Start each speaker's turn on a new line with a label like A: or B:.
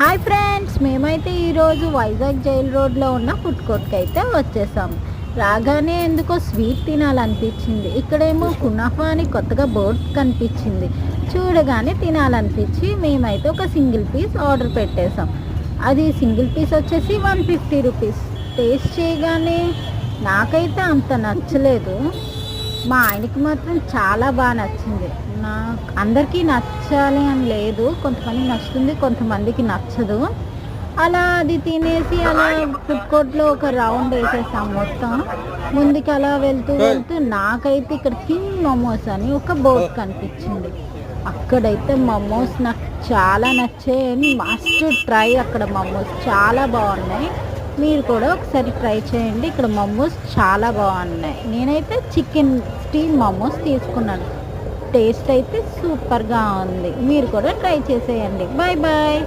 A: Hi friends, మేమైతే ఈరోజు Vizag jail రోడ్లో ఉన్న ఫుడ్ కోర్ట్కి అయితే వచ్చేసాం. రాగానే ఎందుకో స్వీట్ తినాలనిపించింది. ఇక్కడేమో కునాఫా అని కొత్తగా బోర్డ్ కనిపించింది. చూడగానే తినాలనిపించి మేమైతే ఒక సింగిల్ పీస్ ఆర్డర్ పెట్టేసాం. అది సింగిల్ పీస్ వచ్చేసి 150 రూపీస్. టేస్ట్ చేయగానే నాకైతే అంత నచ్చలేదు. మా ఆయనకి మాత్రం చాలా బాగా నచ్చింది. నాకు అందరికీ నచ్చాలి అని లేదు, కొంతమందికి నచ్చుతుంది, కొంతమందికి నచ్చదు. అలా అది తినేసి అలా ఫుడ్ కోర్ట్లో ఒక రౌండ్ వేసేసాం మొత్తం. ముందుకు అలా వెళ్తూ వెళ్తూ నాకైతే ఇక్కడ కింగ్ మోమోస్ అని ఒక బోర్డు కనిపించింది. అక్కడైతే మోమోస్ నాకు చాలా నచ్చాయని మస్ట్ ట్రై. అక్కడ మోమోస్ చాలా బాగున్నాయి. మీరు కూడా ఒకసారి ట్రై చేయండి. ఇక్కడ మోమోస్ చాలా బాగున్నాయి. నేనైతే చికెన్ స్టీమ్ మోమోస్ తీసుకున్నాను. టేస్ట్ అయితే సూపర్గా ఉంది. మీరు కూడా ట్రై చేసేయండి. Bye bye.